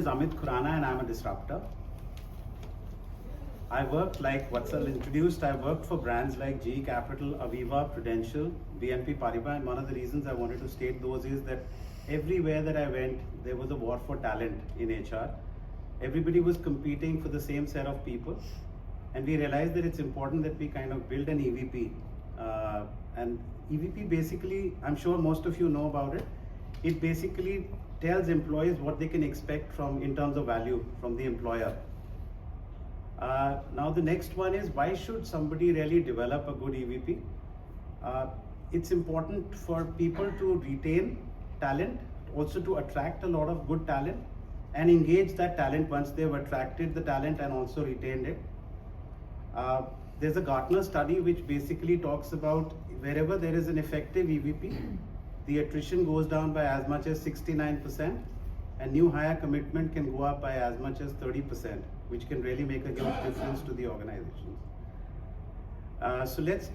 Is Amit Khurana and I'm a disruptor. I worked like Vatsal introduced, I worked for brands like GE Capital, Aviva, Prudential, BNP Paribas, and one of the reasons I wanted to state those is that everywhere that I went, there was a war for talent in HR. Everybody was competing for the same set of people, and we realized that it's important that we kind of build an EVP. And EVP basically, I'm sure most of you know about it. It basically tells employees what they can expect from in terms of value from the employer. Now the next one is, why should somebody really develop a good EVP? It's important for people to retain talent, also to attract a lot of good talent and engage that talent once they've attracted the talent and also retained it. There's a Gartner study which basically talks about wherever there is an effective EVP, the attrition goes down by as much as 69%, and new hire commitment can go up by as much as 30%, which can really make a huge difference to the organizations. So let's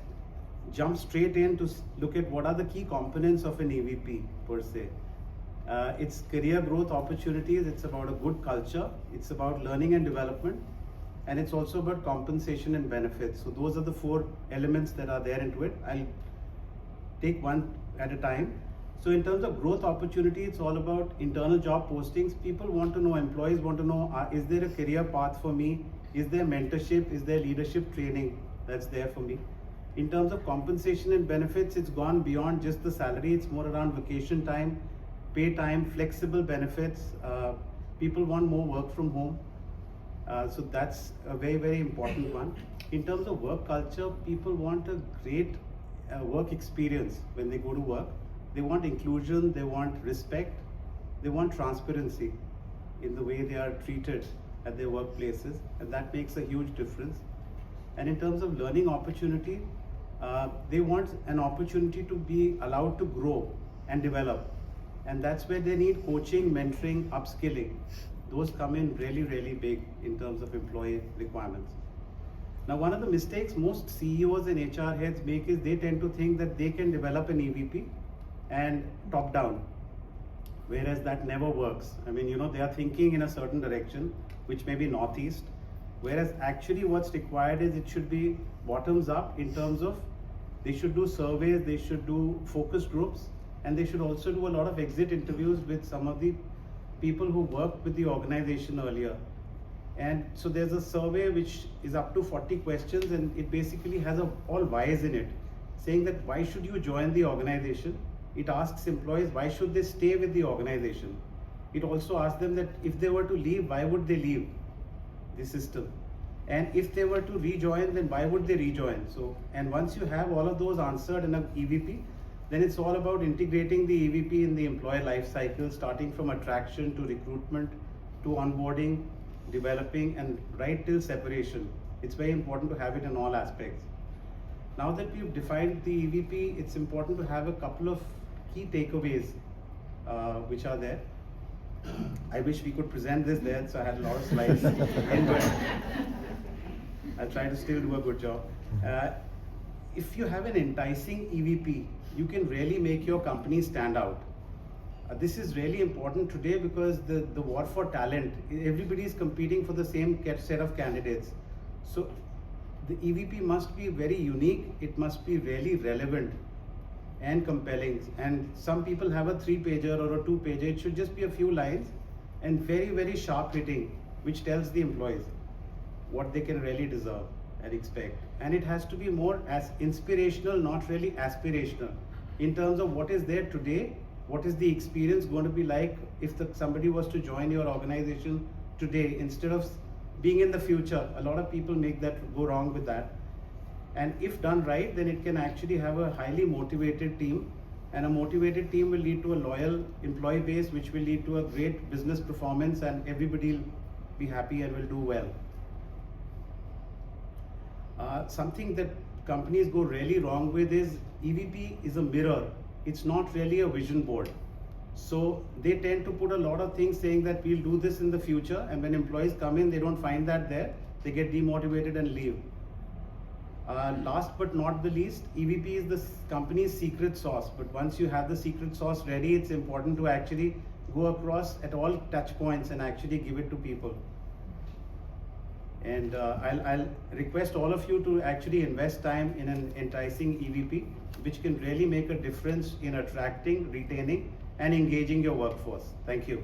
jump straight in to look at what are the key components of an EVP per se. It's career growth opportunities, it's about a good culture, it's about learning and development, and it's also about compensation and benefits. So those are the four elements that are there into it. I'll take one at a time. So in terms of growth opportunity, it's all about internal job postings. People want to know, employees want to know, is there a career path for me? Is there mentorship? Is there leadership training that's there for me? In terms of compensation and benefits, it's gone beyond just the salary. It's more around vacation time, pay time, flexible benefits. People want more work from home. So that's a very, very important one. In terms of work culture, people want a great work experience when they go to work. They want inclusion, they want respect, they want transparency in the way they are treated at their workplaces, and that makes a huge difference. And in terms of learning opportunity, they want an opportunity to be allowed to grow and develop, and that's where they need coaching, mentoring, upskilling. Those come in really, really big in terms of employee requirements. Now, one of the mistakes most CEOs and HR heads make is they tend to think that they can develop an EVP and top down, whereas that never works. I mean, they are thinking in a certain direction, which may be northeast, whereas actually what's required is it should be bottoms up in terms of they should do surveys, they should do focus groups, and they should also do a lot of exit interviews with some of the people who worked with the organization earlier. And so there's a survey which is up to 40 questions, and it basically has all whys in it, saying that why should you join the organization? It asks employees why should they stay with the organization. It also asks them that if they were to leave, why would they leave the system? And if they were to rejoin, then why would they rejoin? So, and once you have all of those answered in an EVP, then it's all about integrating the EVP in the employee life cycle, starting from attraction to recruitment to onboarding, developing, and right till separation. It's very important to have it in all aspects. Now that we've defined the EVP, it's important to have a couple of key takeaways which are there. I wish we could present this there, so I had a lot of slides. I'll try to still do a good job. If you have an enticing EVP, you can really make your company stand out. This is really important today because the war for talent, everybody is competing for the same set of candidates. So the EVP must be very unique, it must be really relevant and compelling. And some people have a 3-pager or a 2-pager, it should just be a few lines and very, very sharp hitting, which tells the employees what they can really deserve and expect. And it has to be more as inspirational, not really aspirational, in terms of what is there today, what is the experience going to be like if somebody was to join your organization today instead of being in the future. A lot of people make that go wrong with that. And if done right, then it can actually have a highly motivated team, and a motivated team will lead to a loyal employee base, which will lead to a great business performance, and everybody will be happy and will do well. Something that companies go really wrong with is EVP is a mirror. It's not really a vision board. So they tend to put a lot of things saying that we'll do this in the future, and when employees come in, they don't find that there, they get demotivated and leave. Last but not the least, EVP is the company's secret sauce, but once you have the secret sauce ready, it's important to actually go across at all touch points and actually give it to people. And I'll request all of you to actually invest time in an enticing EVP, which can really make a difference in attracting, retaining, and engaging your workforce. Thank you.